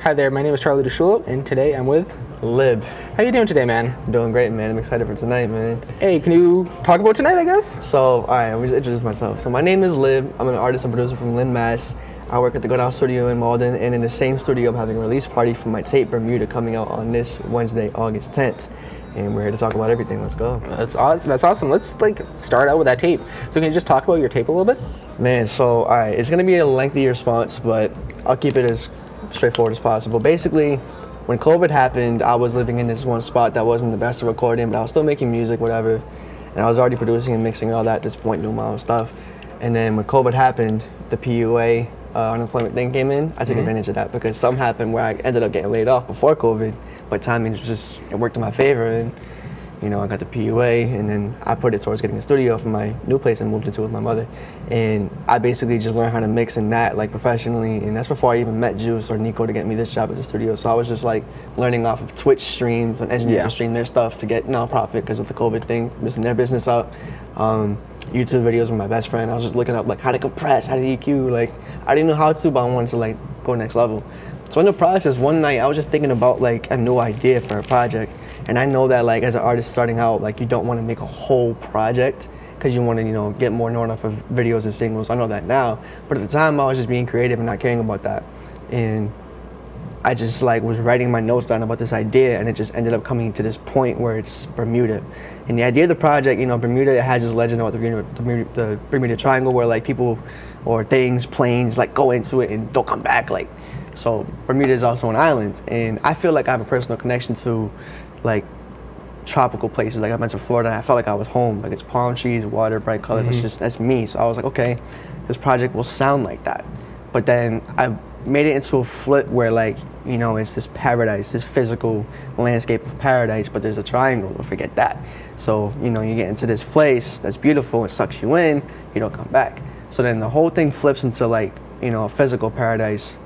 Hi there, my name is Charlie DeSchulo, and today I'm with Lib. How you doing today, man? Doing great, man. I'm excited for tonight, man. Hey, can you talk about tonight, I guess? So, alright, let me just introduce myself. So my name is Lib. I'm an artist and producer from Lynn, Mass. I work at the Goodhouse Studio in Malden, and in the same studio I'm having a release party for my tape Bermuda coming out on this Wednesday, August 10th. And we're here to talk about everything. Let's go. That's awesome. Let's start out with that tape. So can you just talk about your tape a little bit? Man, so alright, it's gonna be a lengthy response, but I'll keep it as straightforward as possible. Basically, when COVID happened, I was living in this one spot that wasn't the best to record in, but I was still making music, whatever. And I was already producing and mixing and all that at this point, doing my own stuff. And then when COVID happened, the PUA unemployment thing came in. I took advantage of that because something happened where I ended up getting laid off before COVID, but timing just, it worked in my favor. And you know, I got the PUA, and then I put it towards getting a studio for my new place I moved into with my mother. And I basically just learned how to mix in that, like, professionally. And that's before I even met Juice or Nico to get me this job at the studio. So I was just like learning off of Twitch streams when engineers would stream their stuff to get nonprofit because of the COVID thing, missing their business out. YouTube videos with my best friend. I was just looking up like how to compress, how to EQ. Like, I didn't know how to, but I wanted to like go next level. So in the process, one night I was just thinking about like a new idea for a project. And I know that like as an artist starting out, like you don't want to make a whole project because you want to, you know, get more known off of videos and singles. I know that now, but at the time I was just being creative and not caring about that. And I just like was writing my notes down about this idea, and it just ended up coming to this point where it's Bermuda. And the idea of the project, you know, Bermuda, it has this legend about the Bermuda Triangle where like people or things, planes, like go into it and don't come back. Like, so Bermuda is also an island, and I feel like I have a personal connection to like tropical places. Like I went to Florida, and I felt like I was home. Like it's palm trees, water, bright colors. That's me. So I was like, okay, this project will sound like that. But then I made it into a flip where like, you know, it's this paradise, this physical landscape of paradise, but there's a triangle. Don't forget that. So, you know, you get into this place that's beautiful, it sucks you in, you don't come back. So then the whole thing flips into like, you know, a physical paradise,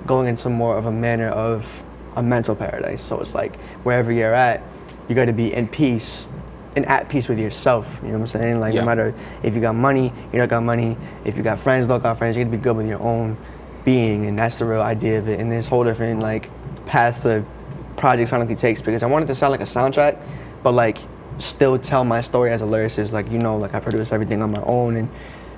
going into more of a manner of a mental paradise. So it's like wherever you're at, you got to be in peace and at peace with yourself. You know what I'm saying? Like no matter if you got money, you don't got money. If you got friends, don't got friends. You got to be good with your own being, and that's the real idea of it. And there's whole different like paths the project sonically takes, because I want it to sound like a soundtrack, but like still tell my story as a lyricist. Like, you know, like I produce everything on my own, and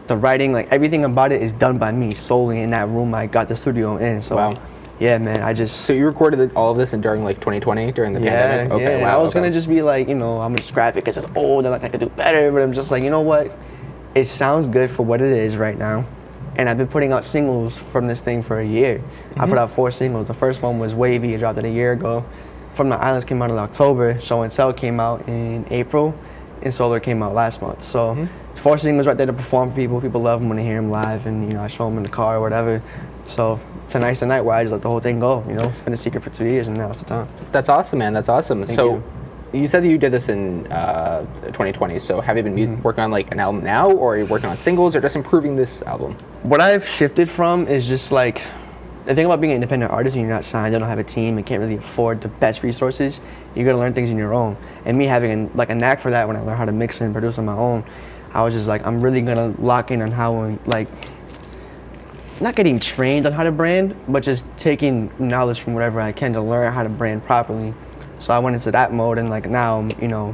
the writing, like everything about it is done by me solely in that room I got the studio in. So yeah, man, I just... So you recorded all of this during like 2020, during the pandemic? Okay, yeah, I was gonna just be like, you know, I'm gonna scrap it because it's old and like I could do better, but I'm just like, you know what? It sounds good for what it is right now. And I've been putting out singles from this thing for a year. I put out 4 singles. The first one was Wavy, I dropped it a year ago. From the Islands came out in October. Show and Tell came out in April, and Solar came out last month. So 4 singles right there to perform for people. People love them when they hear them live, and you know, I show them in the car or whatever. So tonight's the night where I just let the whole thing go. You know, it's been a secret for 2 years, and now it's the time. That's awesome, man. That's awesome. Thank so you. You said that you did this in 2020. So have you been working on like an album now, or are you working on singles, or just improving this album? What I've shifted from is just like, the thing about being an independent artist and you're not signed, you don't have a team, and can't really afford the best resources, you gotta learn things on your own. And me having like a knack for that, when I learned how to mix and produce on my own, I was just like, I'm really gonna lock in on how, like, not getting trained on how to brand, but just taking knowledge from whatever I can to learn how to brand properly. So I went into that mode, and like now, you know,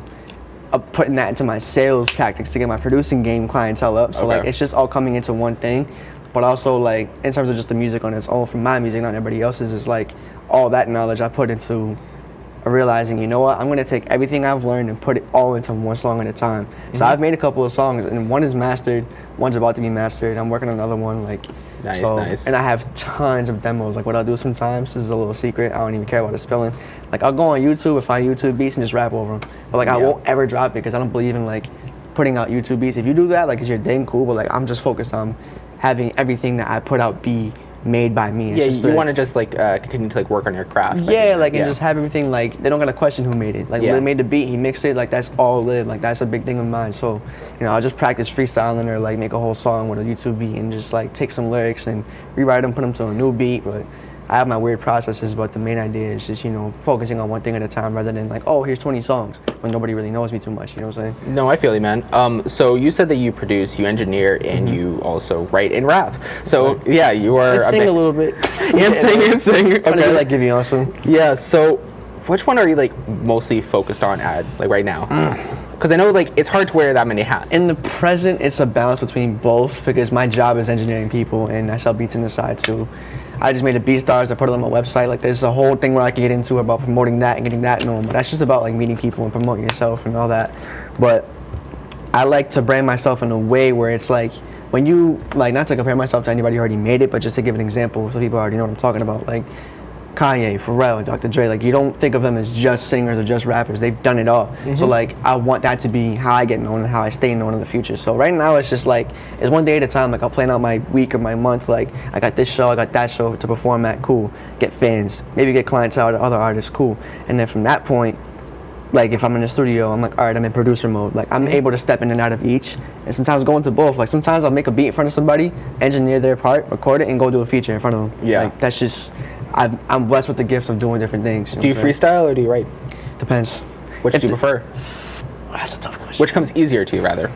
I'm putting that into my sales tactics to get my producing game clientele up. So like it's just all coming into one thing. But also like in terms of just the music on its own, from my music, not everybody else's, is like all that knowledge I put into realizing, you know what, I'm gonna take everything I've learned and put it all into one song at a time. So I've made a couple of songs, and one is mastered, one's about to be mastered. I'm working on another one, like nice. And I have tons of demos. Like what I'll do sometimes, this is a little secret, I don't even care about the spelling. Like I'll go on YouTube and find YouTube beats and just rap over them. But like I won't ever drop it because I don't believe in like putting out YouTube beats. If you do that, like it's your dang cool, but like I'm just focused on having everything that I put out be made by me. It's you want to just like continue to like work on your craft. Yeah, like and just have everything, like they don't gotta question who made it. Like Lil made the beat, he mixed it, like that's all Lil. Like that's a big thing of mine. So, you know, I'll just practice freestyling or like make a whole song with a YouTube beat and just like take some lyrics and rewrite them, put them to a new beat. But I have my weird processes, but the main idea is just, focusing on one thing at a time rather than like, oh, here's 20 songs when nobody really knows me too much, you know what I'm saying? No, I feel you, man. So you said that you produce, you engineer, and you also write and rap. So yeah, you are And sing a little bit. and sing. Okay. Okay. Like give you awesome. Yeah. So which one are you like mostly focused on at like right now? Because I know like it's hard to wear that many hats. In the present, it's a balance between both because my job is engineering people and I sell beats on the side too. I just made a BeatStars, I put it on my website. Like there's a whole thing where I can get into about promoting that and getting that known, but that's just about like meeting people and promoting yourself and all that. But I like to brand myself in a way where it's like when you, like, not to compare myself to anybody who already made it, but just to give an example so people already know what I'm talking about. Like Kanye, Pharrell, Dr. Dre, like you don't think of them as just singers or just rappers. They've done it all. So like I want that to be how I get known and how I stay known in the future. So right now it's just like it's one day at a time. Like I'll plan out my week or my month. Like I got this show, I got that show to perform at. Cool. Get fans, maybe get clientele to other artists. Cool. And then from that point, like if I'm in the studio, I'm like, all right, I'm in producer mode. Like I'm able to step in and out of each, and sometimes go into both. Like sometimes I'll make a beat in front of somebody, engineer their part, record it, and go do a feature in front of them. Yeah. Like that's just. I'm blessed with the gift of doing different things. Do you freestyle or do you write? Depends. Which do you prefer? That's a tough question. Which comes easier to you, rather?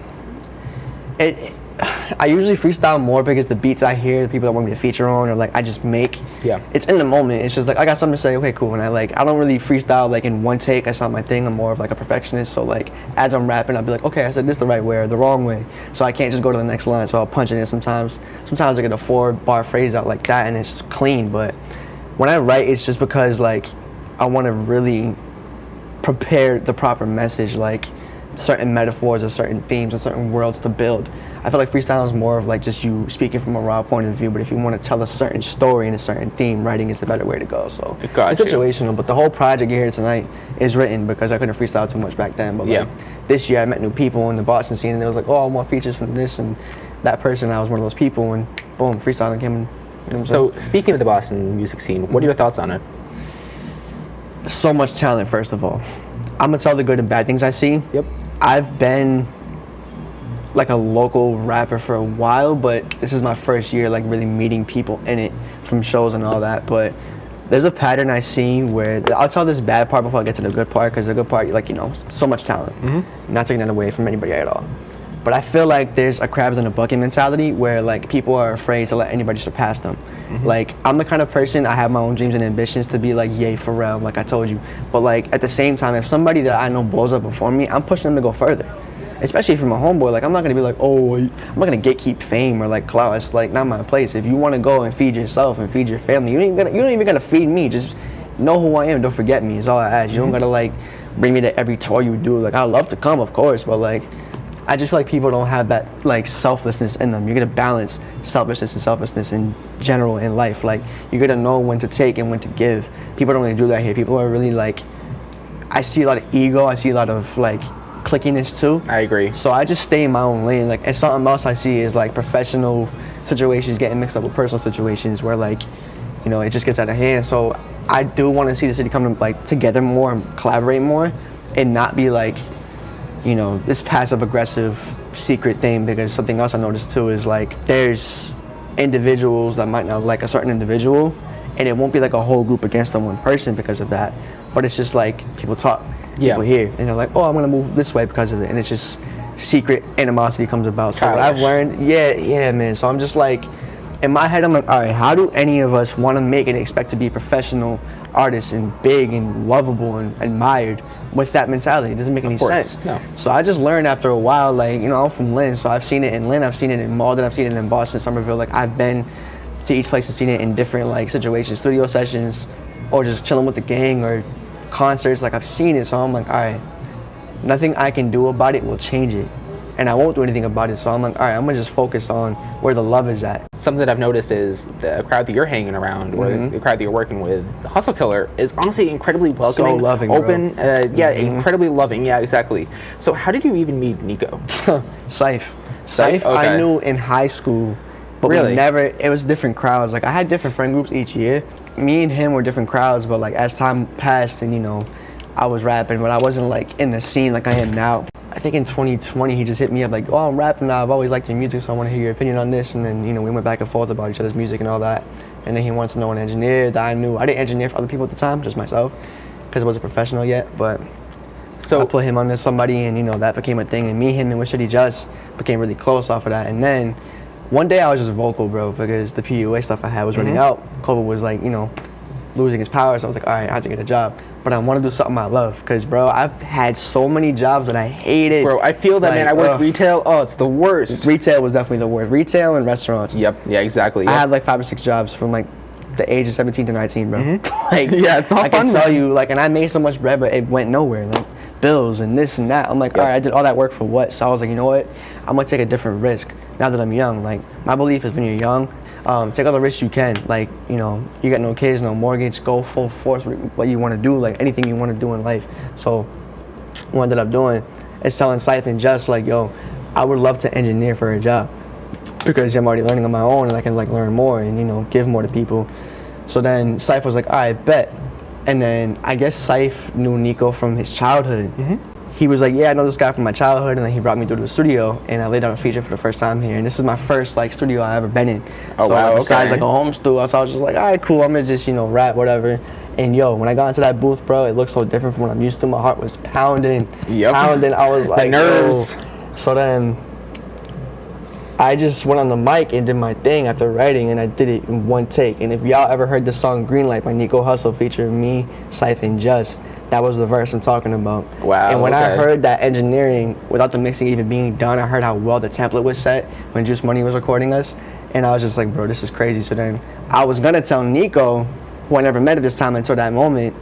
I usually freestyle more because the beats I hear, the people that want me to feature on, or like I just make. Yeah. It's in the moment. It's just like I got something to say. Okay, cool. And I don't really freestyle like in one take. That's not my thing. I'm more of like a perfectionist. So like as I'm rapping, I'll be like, okay, I said this the right way or the wrong way. So I can't just go to the next line. So I'll punch it in sometimes. Sometimes I get a 4-bar phrase out like that, and it's clean. But when I write, it's just because like I want to really prepare the proper message, like certain metaphors or certain themes or certain worlds to build. I feel like freestyle is more of like just you speaking from a raw point of view, but if you want to tell a certain story and a certain theme, writing is the better way to go. So it's situational, but the whole project you hear tonight is written because I couldn't freestyle too much back then. But like this year I met new people in the Boston scene and they was like, oh, I want features from this and that person. I was one of those people and boom, freestyling came in. So speaking of the Boston music scene, what are your thoughts on it? So much talent, first of all. I'm gonna tell the good and bad things I see. Yep. I've been like a local rapper for a while, but this is my first year like really meeting people in it from shows and all that. But there's a pattern I see where I'll tell this bad part before I get to the good part, because the good part, like, so much talent. Not taking that away from anybody at all. But I feel like there's a crabs in a bucket mentality where like people are afraid to let anybody surpass them. Like I'm the kind of person, I have my own dreams and ambitions to be like, yay, Pharrell, like I told you. But like at the same time, if somebody that I know blows up before me, I'm pushing them to go further. Especially from a homeboy, like I'm not gonna be like, oh, I'm not gonna gatekeep fame or like clout. It's like not my place. If you want to go and feed yourself and feed your family, you don't even gotta feed me. Just know who I am. Don't forget me. Is all I ask. You don't gotta like bring me to every tour you do. Like I love to come, of course, but like I just feel like people don't have that like selflessness in them. You're gonna balance selfishness and selflessness in general in life. Like you're gonna know when to take and when to give. People don't really do that here. People are really like, I see a lot of ego. I see a lot of like clickiness too. I agree. So I just stay in my own lane. Like, and something else I see is like professional situations getting mixed up with personal situations where like, it just gets out of hand. So I do want to see the city come like together more and collaborate more, and not be like, this passive aggressive secret thing. Because something else I noticed too is like there's individuals that might not like a certain individual, and it won't be like a whole group against one person because of that. But it's just like people talk. People here, and they're like, oh, I'm gonna move this way because of it, and it's just secret animosity comes about. So what I've learned, yeah, man. So I'm just like, in my head, I'm like, all right, how do any of us want to make and expect to be professional artists and big and lovable and admired with that mentality? It doesn't make any sense. No. So I just learned after a while, like, I'm from Lynn, so I've seen it in Lynn, I've seen it in Malden, I've seen it in Boston, Somerville. Like I've been to each place and seen it in different like situations, studio sessions, or just chilling with the gang or concerts. Like I've seen it, so I'm like, all right, nothing I can do about it will change it, and I won't do anything about it. So I'm like, all right, I'm gonna just focus on where the love is at. Something that I've noticed is the crowd that you're hanging around, or the crowd that you're working with, the Hustle Killer, is honestly incredibly welcoming, so loving, open, incredibly loving. Yeah, exactly. So how did you even meet Nico? Saif. Okay. I knew in high school, but really? it was different crowds. Like I had different friend groups each year. Me and him were different crowds, but like as time passed and I was rapping, but I wasn't like in the scene like I am now. I think in 2020 he just hit me up like, oh, I'm rapping now, I've always liked your music, so I want to hear your opinion on this. And then we went back and forth about each other's music and all that. And then he wanted to know an engineer that I knew. I didn't engineer for other people at the time, just myself, because I wasn't professional yet. But so I put him under somebody, and that became a thing. And me, him, and With Shitty Just became really close off of that. And then one day I was just vocal, bro, because the PUA stuff I had was running out. COVID was like, losing its power. So I was like, all right, I have to get a job. But I want to do something I love, because, bro, I've had so many jobs that I hated. Bro, I feel that, like, man. I worked retail. Oh, it's the worst. Retail was definitely the worst. Retail and restaurants. Yep. Yeah, exactly. Yep. I had like 5 or 6 jobs from like the age of 17 to 19, bro. Like, yeah, it's not fun. I can tell you, like, and I made so much bread, but it went nowhere. Like, bills and this and that. I'm like, all right, I did all that work for what? So I was like, you know what? I'm gonna take a different risk now that I'm young. Like, my belief is when you're young, take all the risks you can. Like, you got no kids, no mortgage, go full force with what you want to do, like anything you want to do in life. So what I ended up doing is telling Siphon Just, like, yo, I would love to engineer for a job, because I'm already learning on my own, and I can like learn more and give more to people. So then Siph was like, all right, bet. And then I guess Siph knew Nico from his childhood. He was like, yeah, I know this guy from my childhood, and then he brought me to the studio, and I laid down a feature for the first time here, and this is my first like studio I ever been in. Oh, so, wow, like, besides okay. like a home studio, so I was just like, all right, cool, I'm gonna just rap, whatever. And yo, when I got into that booth, bro, it looked so different from what I'm used to. My heart was pounding, pounding. I was like, the nerves. yo. So then I just went on the mic and did my thing after writing, and I did it in one take. And if y'all ever heard the song Greenlight by Nico Hustle featuring me, Siphon Just, that was the verse I'm talking about. Wow. And when I heard that engineering, without the mixing even being done, I heard how well the template was set when Juice Money was recording us. And I was just like, bro, this is crazy. So then I was gonna tell Nico, who I never met at this time until that moment,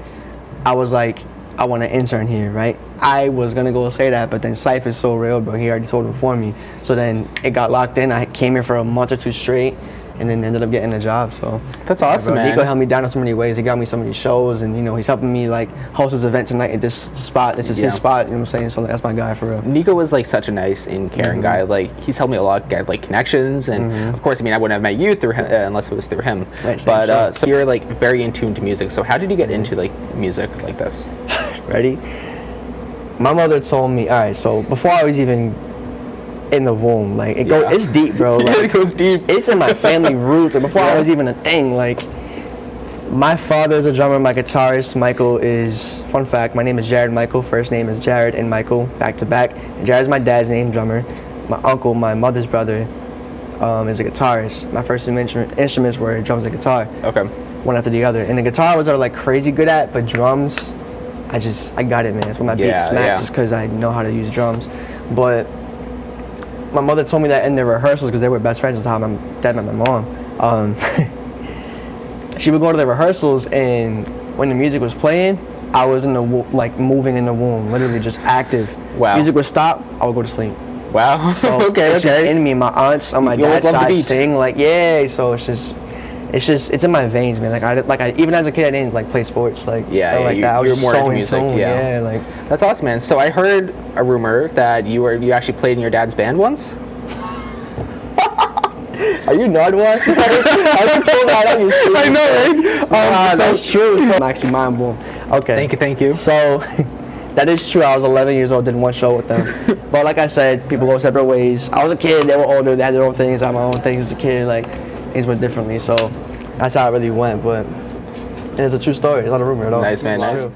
I was like, I want an intern here, right? I was gonna go say that, but then Siph is so real, bro. He already told him for me. So then it got locked in. I came here for a month or two straight, and then ended up getting a job. So that's awesome, man. Nico helped me down in so many ways. He got me so many shows, and he's helping me like host his event tonight at this spot. This is his spot. You know what I'm saying? So that's my guy for real. Nico was like such a nice and caring guy. Like, he's helped me a lot, get like connections, and of course, I mean, I wouldn't have met you through him unless it was through him. Right, but so you're like very in tune to music. So how did you get into like music like this? Ready? My mother told me, all right, so before I was even in the womb, like it's deep, bro. Like, it goes deep. It's in my family roots. And before I was even a thing, like, my father's a drummer, my guitarist Michael is, fun fact, my name is Jared Michael. First name is Jared and Michael, back to back. And Jared's my dad's name, drummer. My uncle, my mother's brother, is a guitarist. My first instruments were drums and guitar. Okay. One after the other. And the guitar I was like crazy good at, but drums, I got it, man. It's when my beats smack, just because I know how to use drums. But my mother told me that in the rehearsals, because they were best friends, that's how my dad met my mom. She would go to the rehearsals, and when the music was playing, I was in the moving in the womb, literally just active. Wow. Music would stop, I would go to sleep. Wow. So okay. It's just in me. My aunts on my dad's side sing so it's in my veins, man. Like I even as a kid, I didn't like play sports, that. I was more so into music. Yeah, like that's awesome, man. So I heard a rumor that you actually played in your dad's band once. Are you Nardwar? I pull that on you. I know, right? That's true. So I'm actually mind blown. Okay. Thank you. So that is true. I was 11 years old, did one show with them. But like I said, people go separate ways. I was a kid. They were older. They had their own things. I had my own things as a kid. Like, things went differently. So that's how it really went. But it's a true story. It's not a rumor at all. Nice, man. Nice. True.